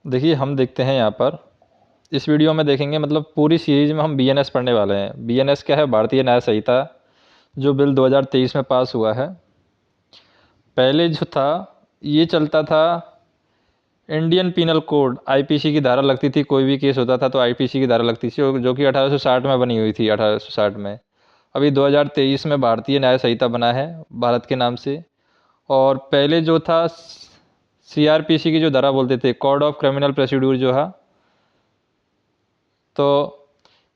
देखिए हम देखते हैं यहाँ पर इस वीडियो में देखेंगे, मतलब पूरी सीरीज में हम बीएनएस पढ़ने वाले हैं। बीएनएस क्या है? भारतीय न्याय संहिता, जो बिल 2023 में पास हुआ है। पहले जो था ये चलता था, इंडियन पिनल कोड आईपीसी की धारा लगती थी, कोई भी केस होता था तो आईपीसी की धारा लगती थी, जो कि 1860 में बनी हुई थी, 1860 में। अभी 2023 में भारतीय न्याय संहिता बना है भारत के नाम से। और पहले जो था सीआरपीसी की जो धारा बोलते थे, कोड ऑफ क्रिमिनल प्रोसीड्यूर जो है, तो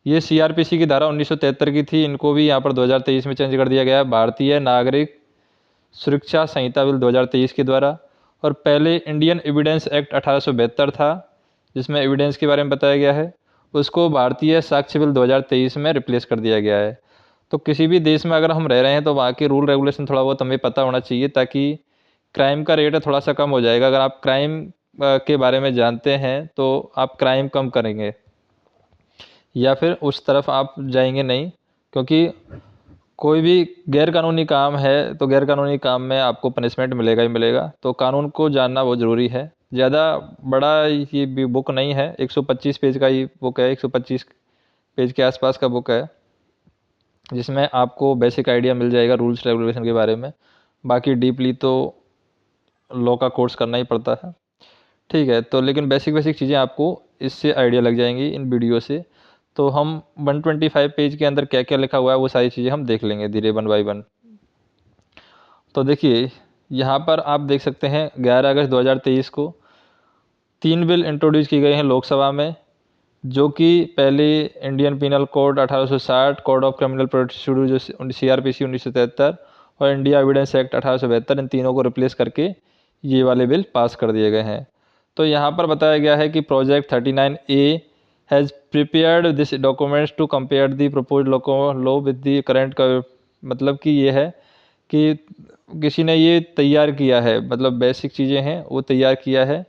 ये सीआरपीसी की धारा 1973 की थी। इनको भी यहाँ पर 2023 में चेंज कर दिया गया है, भारतीय नागरिक सुरक्षा संहिता बिल 2023 के द्वारा। और पहले इंडियन एविडेंस एक्ट 1872 था, जिसमें एविडेंस के बारे में बताया गया है, उसको भारतीय साक्ष्य बिल 2023 में रिप्लेस कर दिया गया है। तो किसी भी देश में अगर हम रह रहे हैं तो वहाँ के रूल रेगुलेशन थोड़ा बहुत हमें पता होना चाहिए, ताकि क्राइम का रेट थोड़ा सा कम हो जाएगा। अगर आप क्राइम के बारे में जानते हैं तो आप क्राइम कम करेंगे, या फिर उस तरफ आप जाएंगे नहीं। क्योंकि कोई भी गैर कानूनी काम है तो गैर कानूनी काम में आपको पनिशमेंट मिलेगा ही मिलेगा। तो कानून को जानना बहुत ज़रूरी है। ज़्यादा बड़ा ये भी बुक नहीं है, 125 पेज का ही बुक है, 125 पेज के आसपास का बुक है, जिसमें आपको बेसिक आइडिया मिल जाएगा रूल्स रेगुलेशन के बारे में। बाकी डीपली तो लॉ का कोर्स करना ही पड़ता है, ठीक है। तो लेकिन बेसिक बेसिक चीज़ें आपको इससे आइडिया लग जाएंगी इन वीडियो से। तो हम 125 पेज के अंदर क्या क्या लिखा हुआ है वो सारी चीज़ें हम देख लेंगे धीरे, वन बाई वन। तो देखिए यहाँ पर आप देख सकते हैं 11 अगस्त 2023 को 3 बिल इंट्रोड्यूस की गए हैं लोकसभा में, जो कि पहले Indian penal code 1860, code of criminal procedure जो सीआरपीसी 1973, और इंडिया एविडेंस एक्ट 1872, इन तीनों को रिप्लेस करके ये वाले बिल पास कर दिए गए हैं। तो यहाँ पर बताया गया है कि project 39A has prepared this documents to compare the propose law with the current. मतलब कि ये है कि किसी ने ये तैयार किया है, मतलब बेसिक चीज़ें हैं वो तैयार किया है।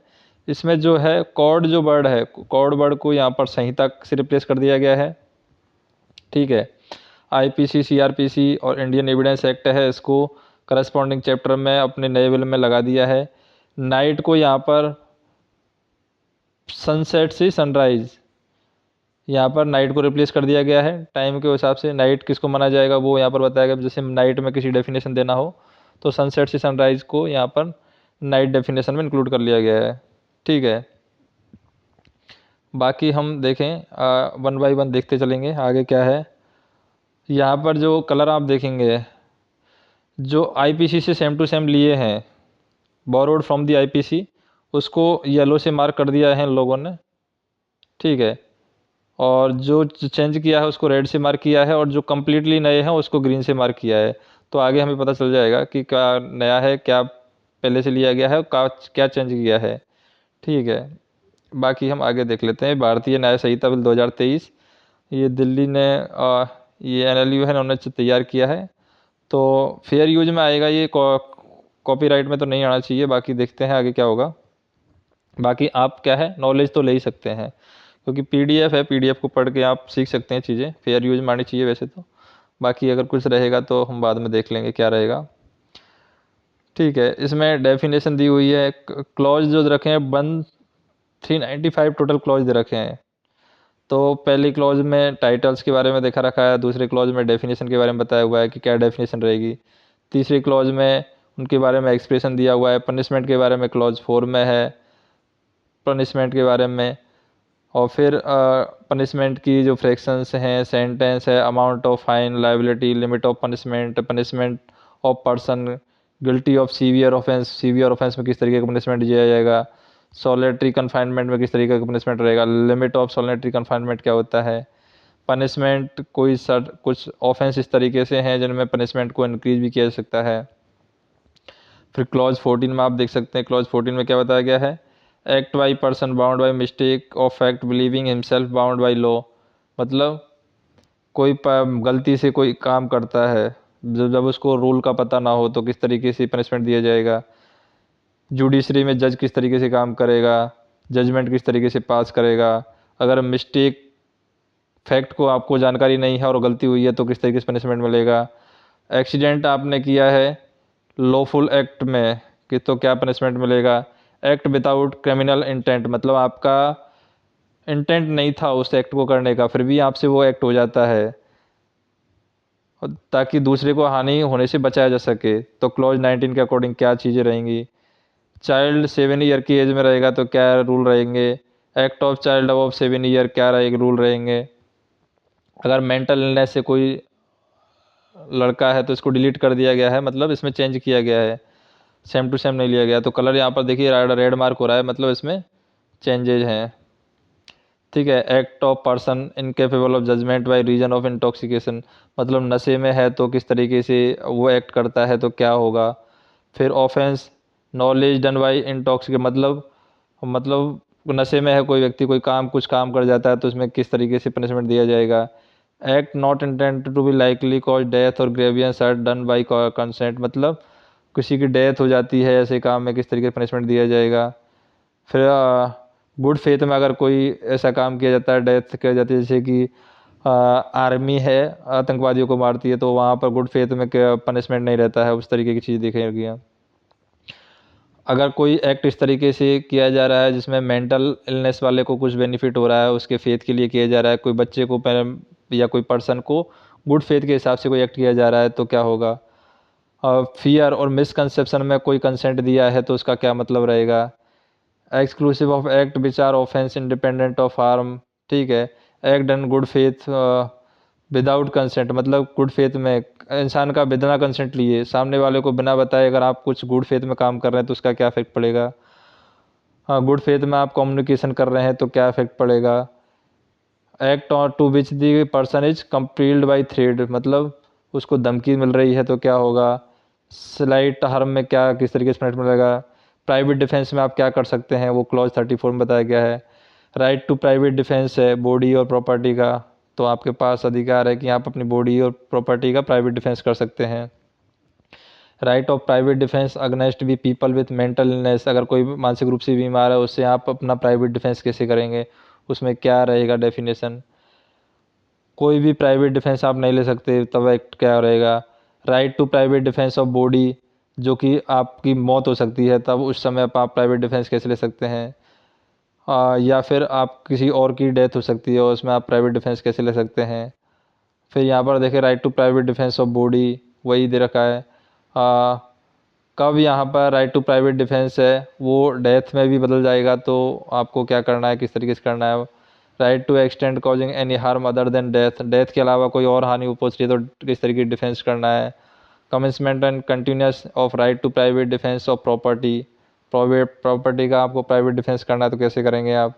इसमें जो है कॉड जो वर्ड है, कॉड वर्ड को यहाँ पर संहिता से रिप्लेस कर दिया गया है, ठीक है। आईपीसी, सीआरपीसी और इंडियन एविडेंस एक्ट है, इसको करस्पॉन्डिंग चैप्टर में अपने नए बिल में लगा दिया है। नाइट को यहाँ पर सनसेट से सनराइज, यहाँ पर नाइट को रिप्लेस कर दिया गया है। टाइम के हिसाब से नाइट किसको माना जाएगा वो यहाँ पर बताया गया। जैसे नाइट में किसी डेफिनेशन देना हो तो सनसेट से सनराइज को यहाँ पर नाइट डेफिनेशन में इंक्लूड कर लिया गया है, ठीक है। बाकी हम देखें वन बाई वन देखते चलेंगे आगे क्या है। यहाँ पर जो कलर आप देखेंगे, जो आईपीसी से सेम टू सेम लिए हैं, बोरोड फ्रॉम दी आईपीसी, उसको येलो से मार्क कर दिया है लोगों ने, ठीक है। और जो चेंज किया है उसको रेड से मार्क किया है, और जो कम्प्लीटली नए हैं उसको ग्रीन से मार्क किया है। तो आगे हमें पता चल जाएगा कि क्या नया है, क्या पहले से लिया गया है, क्या चेंज किया है, ठीक है। बाकी हम आगे देख लेते हैं भारतीय न्याय संहिता बिल 2023। ये दिल्ली ने ये एनएलयू है, उन्होंने तैयार किया है। तो फेयर यूज में आएगा ये, कॉपीराइट में तो नहीं आना चाहिए। बाकी देखते हैं आगे क्या होगा। बाकी आप क्या है नॉलेज तो ले ही सकते हैं, क्योंकि पीडीएफ है, पीडीएफ को पढ़ के आप सीख सकते हैं चीज़ें। फेयर यूज में आनी चाहिए वैसे तो। बाकी अगर कुछ रहेगा तो हम बाद में देख लेंगे क्या रहेगा, ठीक है। इसमें डेफिनेशन दी हुई है, क्लॉज जो रखे हैं 1395 टोटल क्लॉज दे रखे हैं। तो पहली क्लॉज में टाइटल्स के बारे में देखा रखा है, दूसरे क्लॉज में डेफिनेशन के बारे में बताया हुआ है कि क्या डेफिनेशन रहेगी, तीसरी क्लॉज में उनके बारे में एक्सप्रेशन दिया हुआ है। पनिशमेंट के बारे में क्लॉज 4 में है, पनिशमेंट के बारे में। और फिर पनिशमेंट की जो फ्रैक्शंस हैं, सेंटेंस है, amount of fine, liability, limit of punishment, punishment of person guilty of severe offence, severe offence में किस तरीके का पनिशमेंट दिया जाएगा, सॉलिटरी कन्फाइनमेंट में किस तरीके का पनिशमेंट रहेगा, लिमिट ऑफ सॉलिटरी कन्फाइनमेंट क्या होता है, पनिशमेंट कोई कुछ ऑफेंस इस तरीके से हैं जिनमें पनिशमेंट को इंक्रीज भी किया जा सकता है। फिर क्लॉज 14 में आप देख सकते हैं, क्लॉज 14 में क्या बताया गया है, act by person bound by mistake of fact believing himself bound by law. मतलब कोई गलती से कोई काम करता है, जब जब उसको रूल का पता ना हो तो किस तरीके से पनिशमेंट दिया जाएगा। जुडिशरी में जज किस तरीके से काम करेगा, जजमेंट किस तरीके से पास करेगा। अगर मिस्टेक फैक्ट को आपको जानकारी नहीं है और गलती हुई है तो किस तरीके से पनिशमेंट मिलेगा। एक्सीडेंट आपने किया है लॉफुल एक्ट में कि तो क्या पनिशमेंट मिलेगा। एक्ट विदाउट क्रिमिनल इंटेंट, मतलब आपका इंटेंट नहीं था उस एक्ट को करने का, फिर भी आपसे वो एक्ट हो जाता है ताकि दूसरे को हानि होने से बचाया जा सके। तो क्लॉज 19 के अकॉर्डिंग क्या चीज़ें रहेंगी? चाइल्ड 7 ईयर की एज में रहेगा तो क्या रूल रहेंगे? Act of child above 7 year क्या रहेगा, रूल रहेंगे? अगर मेंटल इलनेस से कोई लड़का है तो इसको डिलीट कर दिया गया है, मतलब इसमें चेंज किया गया है, सेम टू सेम नहीं लिया गया। तो कलर यहाँ पर देखिए रेड मार्क हो रहा है, मतलब इसमें चेंजेज हैं। ठीक है। Act of person incapable of judgment by reason of intoxication, मतलब नशे में है तो किस तरीके से वो एक्ट करता है तो क्या होगा। फिर offence knowledge done by intoxicate, मतलब नशे में है कोई व्यक्ति, कोई काम कुछ काम कर जाता है तो उसमें किस तरीके से पनिशमेंट दिया जाएगा। Act not intended to be likely cause death और grievous are done by consent, मतलब किसी की डेथ हो जाती है ऐसे काम में किस तरीके से पनिशमेंट दिया जाएगा। फिर गुड फेथ में अगर कोई ऐसा काम किया जाता है, डेथ किया जाती है, जैसे कि आर्मी है आतंकवादियों को मारती है, तो वहाँ पर गुड फेथ में पनिशमेंट नहीं रहता है, उस तरीके की चीज़ देखेगी। अगर कोई एक्ट इस तरीके से किया जा रहा है जिसमें मेंटल इलनेस वाले को कुछ बेनिफिट हो रहा है, उसके फेथ के लिए किया जा रहा है, कोई बच्चे को या कोई पर्सन को गुड फेथ के हिसाब से कोई एक्ट किया जा रहा है तो क्या होगा। फियर और मिसकंसेप्शन में कोई कंसेंट दिया है तो उसका क्या मतलब रहेगा। Exclusive of act which are offence independent of harm, ठीक है। Act done good faith without consent, मतलब गुड फेथ में इंसान का बिना कंसेंट लिए सामने वाले को बिना बताए अगर आप कुछ गुड फेथ में काम कर रहे हैं तो उसका क्या इफेक्ट पड़ेगा। हाँ, गुड फेथ में आप कम्युनिकेशन कर रहे हैं तो क्या इफेक्ट पड़ेगा। Act on to which the person is compelled by threat, मतलब उसको धमकी मिल रही है तो क्या होगा। स्लाइट हार्म में क्या किस तरीके से पनिशमेंट मिलेगा। प्राइवेट डिफेंस में आप क्या कर सकते हैं, वो क्लॉज 34 में बताया गया है। राइट टू प्राइवेट डिफेंस है बॉडी और प्रॉपर्टी का, तो आपके पास अधिकार है कि आप अपनी बॉडी और प्रॉपर्टी का प्राइवेट डिफेंस कर सकते हैं। Right of private defence against भी पीपल विथ मेंटल इलनेस, अगर कोई मानसिक रूप से बीमार है उससे आप अपना प्राइवेट डिफेंस कैसे करेंगे, उसमें क्या रहेगा डेफिनेशन। कोई भी प्राइवेट डिफेंस आप नहीं ले सकते, तब एक्ट क्या रहेगा। Right to private defence of body, जो कि आपकी मौत हो सकती है तब उस समय आप प्राइवेट डिफेंस कैसे ले सकते हैं। या फिर आप किसी और की डेथ हो सकती है और उसमें आप प्राइवेट डिफेंस कैसे ले सकते हैं। फिर यहाँ पर देखें right to private defence of body वही दे रखा है। कब यहाँ पर राइट टू प्राइवेट डिफेंस है वो डेथ में भी बदल जाएगा, तो आपको क्या करना है, किस तरीके से करना है। Right to extend causing any harm other than death, death के अलावा कोई और हानि पहुँच रही है तो किस तरीके की डिफेंस करना है। Commencement and continuous of right to private defence of property, private property का आपको प्राइवेट डिफेंस करना है तो कैसे करेंगे आप।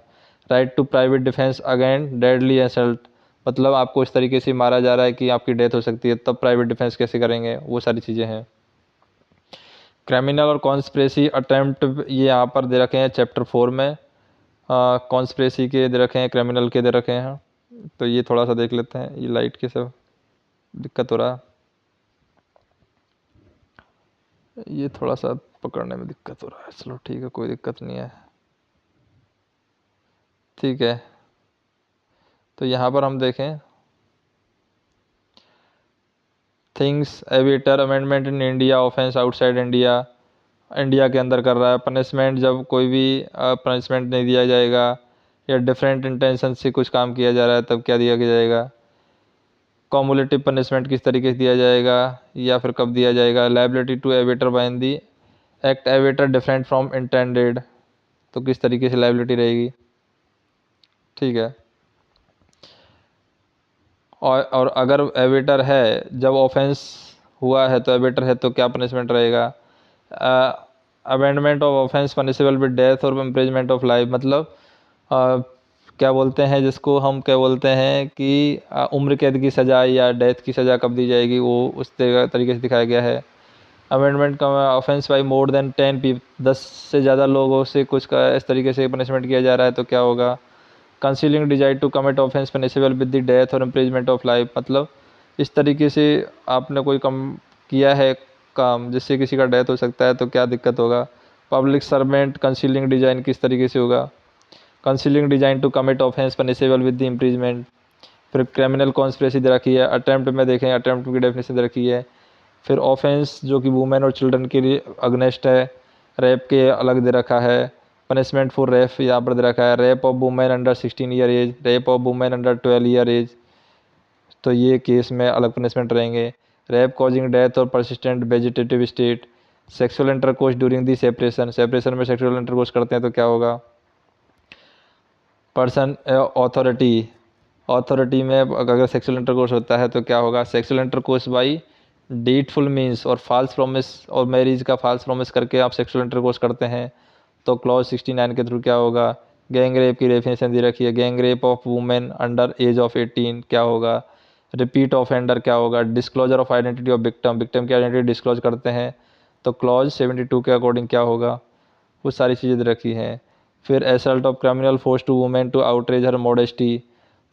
Right to private defence again deadly assault, मतलब आपको इस तरीके से मारा जा रहा है कि आपकी डेथ हो सकती है, तब प्राइवेट डिफेंस कैसे करेंगे, वो सारी चीज़ें हैं। क्रिमिनल और कॉन्स्पिरेसी अटेम्प्ट ये यहाँ पर दे रखे हैं चैप्टर 4 में। कॉन्स्पिरेसी के दे रखे हैं, क्रिमिनल के दे रखे हैं, तो ये थोड़ा सा देख लेते हैं। ये लाइट के सब दिक्कत हो रहा है, ये थोड़ा सा पकड़ने में दिक्कत हो रहा है। चलो ठीक है, कोई दिक्कत नहीं है। ठीक है, तो यहाँ पर हम देखें things abettor abetment in India, offence outside India, India के अंदर कर रहा है। पनिशमेंट जब कोई भी पनिशमेंट नहीं दिया जाएगा या डिफरेंट इंटेंशन से कुछ काम किया जा रहा है तब क्या दिया जाएगा। कॉमुलेटिव पनिशमेंट किस तरीके से दिया जाएगा या फिर कब दिया जाएगा। Liability to abettor when the act एविटर डिफरेंट फ्रॉम इंटेंडेड, तो किस तरीके से लाइबिलिटी रहेगी। ठीक है, और अगर एविटर है, जब ऑफेंस हुआ है तो एविटर है तो क्या पनिशमेंट रहेगा। Amendment of offence punishable with death और इम्प्रिजमेंट ऑफ लाइफ, मतलब क्या बोलते हैं जिसको हम क्या बोलते हैं कि उम्र कैद की सज़ा या डेथ की सज़ा कब दी जाएगी, वो उस तरीके से दिखाया गया है। अमेंडमेंट का offence by more than 10 people, 10 से ज़्यादा लोगों से कुछ का इस तरीके से पनिशमेंट किया जा रहा है तो क्या होगा। Concealing design to commit offence punishable with the death और इम्प्रिजमेंट ऑफ लाइफ, मतलब इस तरीके से आपने कोई कम किया है काम जिससे किसी का डेथ हो सकता है तो क्या दिक्कत होगा। पब्लिक सर्वेंट कंसीलिंग डिजाइन किस तरीके से होगा। Concealing design to commit offence punishable with the imprisonment. फिर क्रिमिनल कॉन्स्पिरेसी दे रखी है। अटेम्प्ट में देखें, अटेम्प्ट की डेफिनेशन दे रखी है। फिर ऑफेंस जो कि वुमेन और चिल्ड्रन के लिए अगनेस्ट है। रेप के अलग दे रखा है, पनिशमेंट फॉर रेप यहाँ पर दे रखा है, rape of women under 16 year age, rape of women under 12 year age, तो ये केस में अलग पनिशमेंट रहेंगे। रेप कॉजिंग डेथ और persistent vegetative state, sexual intercourse during the separation, separation में सेक्सुअल इंटरकोर्स करते हैं तो क्या होगा। पर्सन ऑथोरिटी, ऑथोरिटी में अगर सेक्सुअल इंटरकोर्स होता है तो क्या होगा, सेक्सुअल इंटरकोर्स बाई डीटफुल मीन्स और फॉल्स प्रॉमिस और मैरिज का फॉल्स प्रॉमिस करके आप सेक्सुअल इंटरकोर्स करते हैं तो क्लॉज 69 के थ्रू क्या होगा। गैंग रेप की डेफिनेशन दे रखी है, gang rape of women under as of 18 क्या होगा। रिपीट ऑफेंडर क्या होगा, disclosure of identity of victim, victim की आइडेंटिटी डिस्क्लोज करते हैं तो क्लॉज 72 के अकॉर्डिंग क्या होगा, वो सारी चीज़ें दे रखी हैं। फिर assault of criminal force to women to outrage her modesty,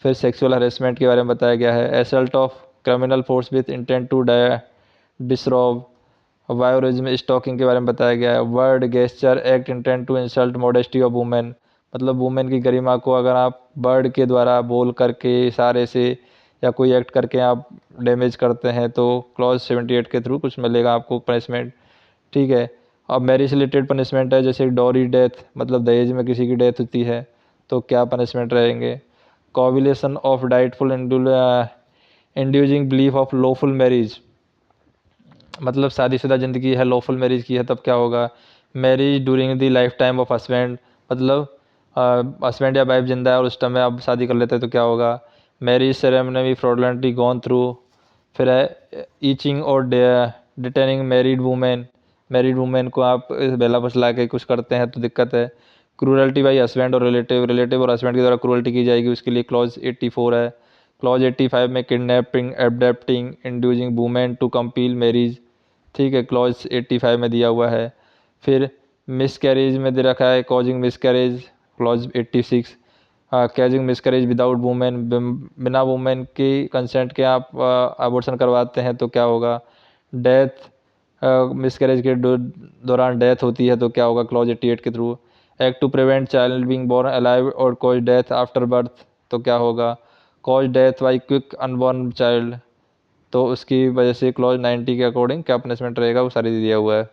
फिर सेक्सुअल हरेसमेंट के बारे में बताया गया है, assault of criminal force with intent to disrobe, voyeurism stalking के बारे में बताया गया है, word gesture act intent to insult modesty of women, मतलब वुमेन की गरिमा को अगर आप वर्ड के द्वारा बोल करके इशारे से या कोई एक्ट करके आप डैमेज करते हैं तो क्लॉज 78 के थ्रू कुछ मिलेगा आपको पनिशमेंट। ठीक है, अब मैरिज रिलेटेड पनिशमेंट है, जैसे डॉरी डेथ, मतलब दहेज में किसी की डेथ होती है तो क्या पनिशमेंट रहेंगे। Cohabitation of deceitful inducing belief of lawful marriage, मतलब शादीशुदा ज़िंदगी है, लॉफुल मैरिज की है तब क्या होगा। Marriage during the life time of husband, मतलब हस्बैंड या वाइफ जिंदा है और उस टाइम में आप शादी कर लेते हैं तो क्या होगा। मैरिज सेरेमनी भी फ्रॉडलेंटली गॉन थ्रू, फिर है ईचिंग और डिटेनिंग मैरिड वुमेन को आप बेला फुसला के कुछ करते हैं तो दिक्कत है। क्रूरल्टी बाई हस्बैंड और रिलेटिव और हस्बैंड के द्वारा क्रूरल्टी की जाएगी, उसके लिए क्लॉज 84 है। क्लॉज 85 में kidnapping, abducting, inducing women to compel marriage, ठीक है, क्लॉज 85 में दिया हुआ है। फिर मिसकैरेज में दे रखा है causing miscarriage, clause 86, causing miscarriage without women, बिना वुमेन की कंसेंट के आप अबॉर्शन करवाते हैं तो क्या होगा। डेथ, मिसकैरेज के दौरान डेथ होती है तो क्या होगा, क्लॉज 88 के थ्रू। Act to prevent child being born alive और कॉज डेथ आफ्टर बर्थ तो क्या होगा। Cause death by quick unborn child, तो उसकी वजह से क्लॉज 90 के अकॉर्डिंग क्या पनिशमेंट रहेगा वो सारी दिया हुआ है।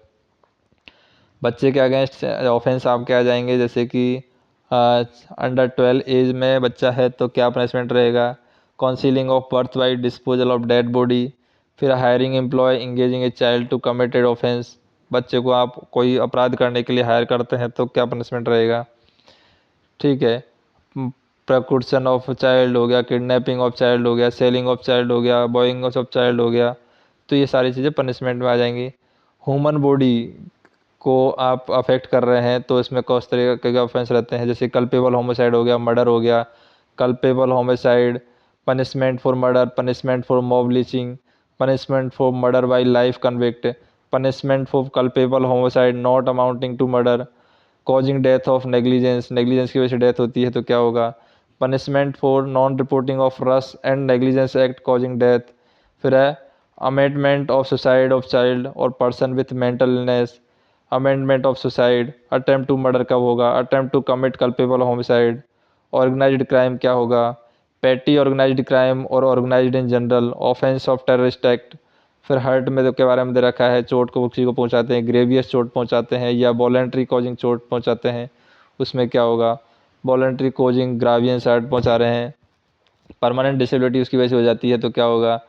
बच्चे के अगेंस्ट ऑफेंस आपके आ जाएंगे, जैसे कि अंडर 12 एज में बच्चा है तो क्या पनिशमेंट रहेगा। Concealing of birth by disposal of dead body, फिर hiring employ engaging a child to committed offence, बच्चे को आप कोई अपराध करने के लिए हायर करते हैं तो क्या पनिशमेंट रहेगा। ठीक है, प्रकुर्सन ऑफ चाइल्ड हो गया, किडनैपिंग ऑफ चाइल्ड हो गया, सेलिंग ऑफ चाइल्ड हो गया, बॉइंग ऑफ चाइल्ड हो गया, तो ये सारी चीज़ें पनिशमेंट में आ जाएंगी। ह्यूमन बॉडी को आप अफेक्ट कर रहे हैं तो इसमें कौन तरीके के ऑफेंस रहते हैं, जैसे कल्पेबल होमिसाइड हो गया, मर्डर हो गया। Culpable homicide, punishment for murder, punishment for mob lynching, punishment for murder by life convict, punishment for culpable homicide not amounting to murder, causing death of negligence, negligence की वजह से death होती है तो क्या होगा। Punishment for non reporting of rash and negligence act causing death, फिर है amendment of suicide of child और person with mental illness, amendment of suicide, attempt to murder कब होगा, attempt to commit culpable homicide, organised crime क्या होगा, petty organised crime और organised in general, offence of terrorist act, फिर hurt में के बारे में दे रखा है, चोट को किसी को पहुंचाते हैं, ग्रेवियस चोट पहुंचाते हैं या वॉलेंट्री कॉजिंग चोट पहुंचाते हैं, उसमें क्या होगा। वॉलेंट्री कॉजिंग ग्रावियस हर्ट पहुंचा रहे हैं, परमानेंट डिसेबिलिटी उसकी वजह से हो जाती है तो क्या होगा।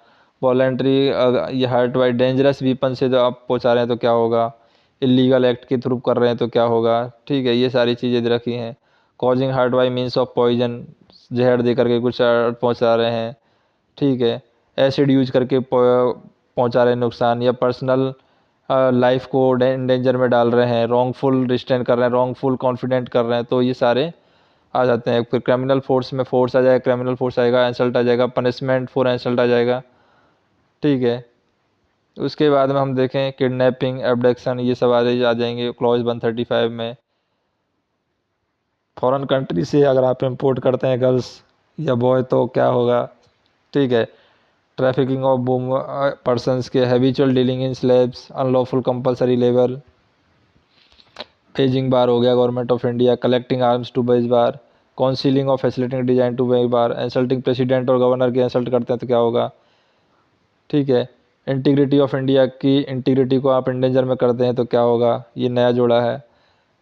वॉलेंट्री ये हर्ट बाई डेंजरस वीपन से जो आप पहुंचा रहे हैं तो क्या होगा। इलीगल एक्ट के थ्रू कर रहे हैं तो क्या होगा। ठीक है, ये सारी चीज़ें दे रखी हैं। Causing hurt by means of poison, जहर दे करके कुछ पहुंचा रहे हैं। ठीक है, एसिड यूज करके पहुंचा रहे हैं नुकसान, या पर्सनल लाइफ को डेंजर में डाल रहे हैं, रॉन्गफुल रिस्ट्रेन कर रहे हैं, रॉन्गफुल कॉन्फिडेंट कर रहे हैं, तो ये सारे आ जाते हैं। फिर क्रिमिनल फोर्स में फोर्स आ जाएगा, क्रिमिनल फोर्स आएगा, इंसल्ट आ जाएगा, पनिशमेंट फॉर इंसल्ट आ जाएगा। ठीक है, उसके बाद में हम देखें किडनैपिंग, एब्डक्शन, ये सब आ जाएंगे क्लॉज 135 में। फॉरेन कंट्री से अगर आप इंपोर्ट करते हैं गर्ल्स या बॉय तो क्या होगा। ठीक है, ट्रैफिकिंग ऑफ पर्सनस के, habitual dealing in slaves, unlawful compulsory labour, waging war हो गया government of India, collecting arms to wage war, concealing of facilitating design to wage war, insulting president और गवर्नर के इंसल्ट करते हैं तो क्या होगा। ठीक है, इंटीग्रिटी ऑफ इंडिया की इंटीग्रिटी को आप इंडेंजर में करते हैं तो क्या होगा, ये नया जोड़ा है।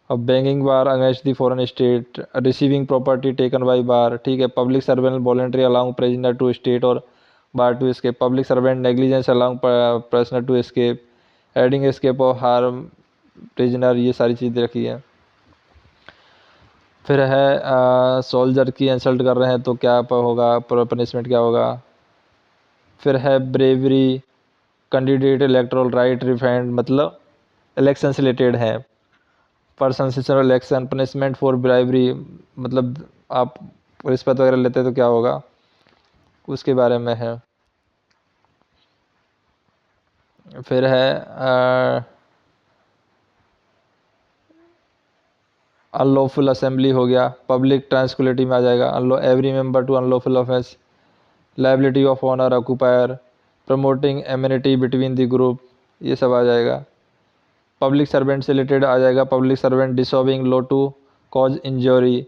अब बैंगिंग war against the foreign state, receiving property taken by war, ठीक है। Public servant voluntary allowing prisoner to state और war to escape, public servant negligence allowing prisoner to escape, aiding escape of harm prisoner, ये सारी चीज़ें रखी है। फिर है सोल्जर की इंसल्ट कर रहे हैं तो क्या होगा, पनिशमेंट क्या होगा। फिर है bravery, candidate electoral right refined, मतलब इलेक्शन से रिलेटेड है। पर्सन इलेक्शन, पनिशमेंट फॉर ब्राइवरी, मतलब आप रिश्वत वगैरह लेते तो क्या होगा, उसके बारे में है। फिर है अनलॉफुल असेंबली हो गया, पब्लिक ट्रांसक्युलिटी में आ जाएगा। Every member to unlawful offence, liability of owner occupier, promoting enmity between the group, ये सब आ जाएगा। पब्लिक सर्वेंट से रिलेटेड आ जाएगा, public servant disobeying law to cause injury,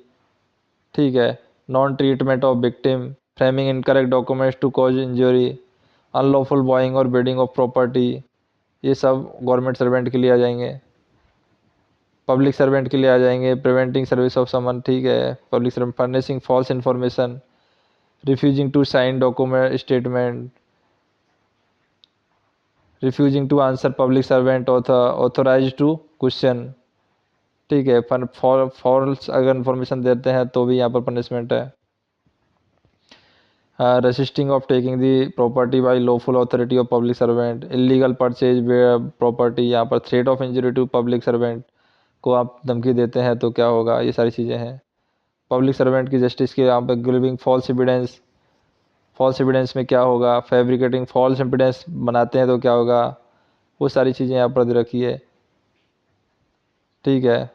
ठीक है। Non treatment of victim, framing incorrect documents to cause injury, unlawful buying और बिडिंग ऑफ प्रॉपर्टी, ये सब गवर्नमेंट सर्वेंट के लिए आ जाएंगे। पब्लिक सर्वेंट के लिए आ जाएंगे, प्रिवेंटिंग सर्विस ऑफ समन, ठीक है। Public servant furnishing false information, refusing to sign document statement, refusing to answer public servant authorise to question, ठीक है। फॉल्स अगर इन्फॉर्मेशन देते हैं तो भी यहाँ पर पनिशमेंट है। Resisting of taking the property by lawful authority of public servant, illegal purchase property, यहाँ पर threat of injury to public servant को आप धमकी देते हैं तो क्या होगा, ये सारी चीज़ें हैं। पब्लिक सर्वेंट की जस्टिस के यहाँ पर giving false evidence, false evidence में क्या होगा, फैब्रिकेटिंग फॉल्स एविडेंस बनाते हैं तो क्या होगा, वो सारी चीज़ें यहाँ पर दे रखी है, ठीक है।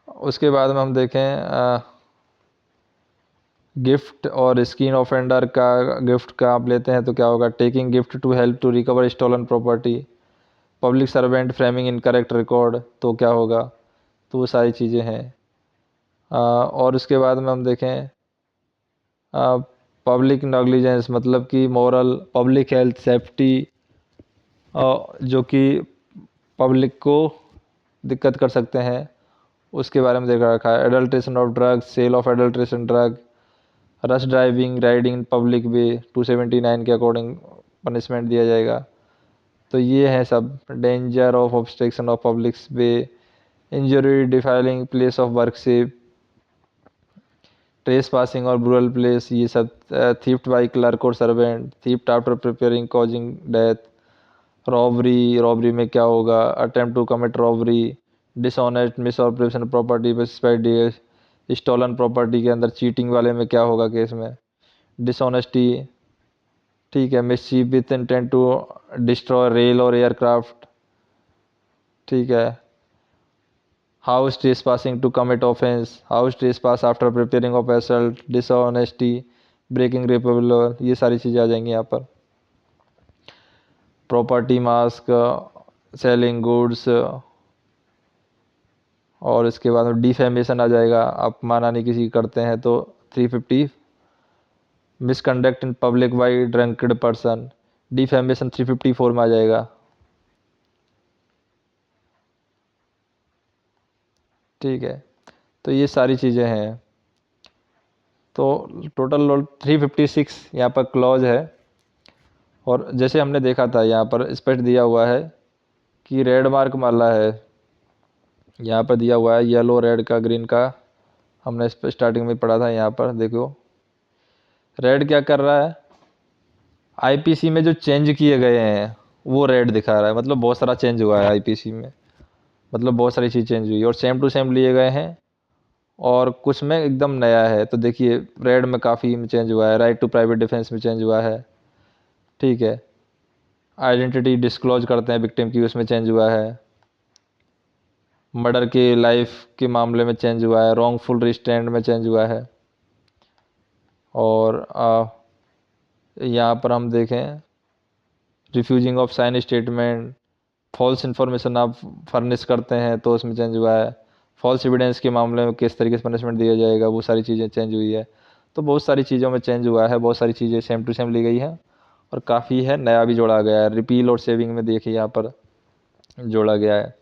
उसके बाद में हम देखें गिफ्ट और स्किन ऑफेंडर का, गिफ्ट का आप लेते हैं तो क्या होगा, taking gift to help to recover stolen property, public servant framing incorrect record तो क्या होगा, तो वो सारी चीज़ें हैं। और उसके बाद में हम देखें पब्लिक नेग्लिजेंस, मतलब कि मॉरल, पब्लिक हेल्थ सेफ्टी, जो कि पब्लिक को दिक्कत कर सकते हैं, उसके बारे में देखा रखा है। Adulteration of drug, sale of adulteration drug, rash driving, riding in public way 279 के अकॉर्डिंग पनिशमेंट दिया जाएगा। तो ये है सब। Danger of obstruction of public way, injury defiling place of worship, trespassing और ब्रूरल प्लेस, ये सब। थीफ्ट बाई क्लर्क और servant, theft after preparing causing death, robbery, robbery में क्या होगा, attempt to commit robbery, dishonest misappropriation property specified, stolen property के अंदर cheating वाले में क्या होगा केस में, डिसऑनेस्टी, ठीक है। Mischief with intent to destroy rail और एयरक्राफ्ट, ठीक है। House trespassing to commit offence, house trespass after preparing of assault, dishonesty, breaking republic, ये सारी चीज़ें आ जाएंगी यहाँ पर। प्रॉपर्टी मास्क, सेलिंग गुड्स, और इसके बाद में डिफेमेशन आ जाएगा, आप मानहानि किसी की करते हैं तो 350, misconduct in public by drunken person, defamation 354 में आ जाएगा, ठीक है। तो ये सारी चीज़ें हैं। तो टोटल 356 यहाँ पर क्लॉज है। और जैसे हमने देखा था यहाँ पर स्पष्ट दिया हुआ है कि रेड मार्क वाला है, यहाँ पर दिया हुआ है येलो, रेड का, ग्रीन का, हमने इस पर स्टार्टिंग में पढ़ा था। यहाँ पर देखो रेड क्या कर रहा है, आईपीसी में जो चेंज किए गए हैं वो रेड दिखा रहा है, मतलब बहुत सारा चेंज हुआ है आईपीसी में, मतलब बहुत सारी चीज़ चेंज हुई और सेम टू सेम लिए गए हैं, और कुछ में एकदम नया है। तो देखिए रेड में काफ़ी में चेंज हुआ है, राइट टू प्राइवेट डिफेंस में चेंज हुआ है, ठीक है। आइडेंटिटी डिस्क्लोज करते हैं विक्टिम की, उसमें चेंज हुआ है। मर्डर की लाइफ के मामले में चेंज हुआ है, रॉन्गफुल रिस्ट्रेंट में चेंज हुआ है। और यहाँ पर हम देखें refusing of sign statement, false information आप फर्निश करते हैं तो उसमें चेंज हुआ है। फॉल्स एविडेंस के मामले में किस तरीके से पनिशमेंट दिया जाएगा, वो सारी चीज़ें चेंज हुई है। तो बहुत सारी चीज़ों में चेंज हुआ है, बहुत सारी चीज़ें सेम टू सेम ली गई है और काफ़ी है नया भी जोड़ा गया है। रिपील और सेविंग में देखिए यहाँ पर जोड़ा गया है।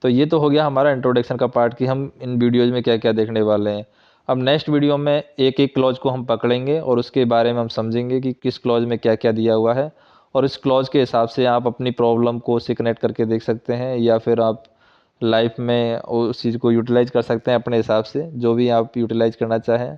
तो ये तो हो गया हमारा इंट्रोडक्शन का पार्ट कि हम इन वीडियोज़ में क्या क्या देखने वाले हैं। अब नेक्स्ट वीडियो में एक एक क्लॉज को हम पकड़ेंगे और उसके बारे में हम समझेंगे कि किस क्लॉज में क्या क्या दिया हुआ है, और इस क्लॉज के हिसाब से आप अपनी प्रॉब्लम को उससे कनेक्ट करके देख सकते हैं, या फिर आप लाइफ में उस चीज़ को यूटिलाइज कर सकते हैं अपने हिसाब से, जो भी आप यूटिलाइज करना चाहें।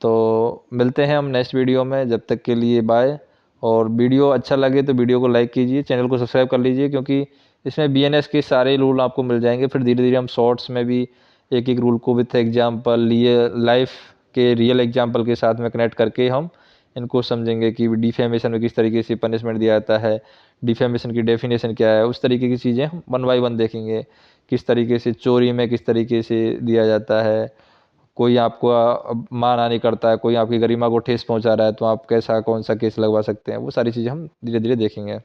तो मिलते हैं हम नेक्स्ट वीडियो में, जब तक के लिए बाय। और वीडियो अच्छा लगे तो वीडियो को लाइक कीजिए, चैनल को सब्सक्राइब कर लीजिए, क्योंकि इसमें बीएनएस के सारे रूल आपको मिल जाएंगे। फिर धीरे धीरे हम शॉर्ट्स में भी एक एक रूल को विथ एग्जाम्पल लिए लाइफ के रियल एग्जाम्पल के साथ में कनेक्ट करके हम इनको समझेंगे कि डिफेमेशन में किस तरीके से पनिशमेंट दिया जाता है, डिफेमेशन की डेफिनेशन क्या है, उस तरीके की चीज़ें हम 1 बाय 1 देखेंगे। किस तरीके से चोरी में किस तरीके से दिया जाता है, कोई आपको मानहानि करता है, कोई आपकी गरिमा को ठेस पहुंचा रहा है, तो आप कैसा कौन सा केस लगवा सकते हैं, वो सारी चीज़ें हम धीरे धीरे देखेंगे।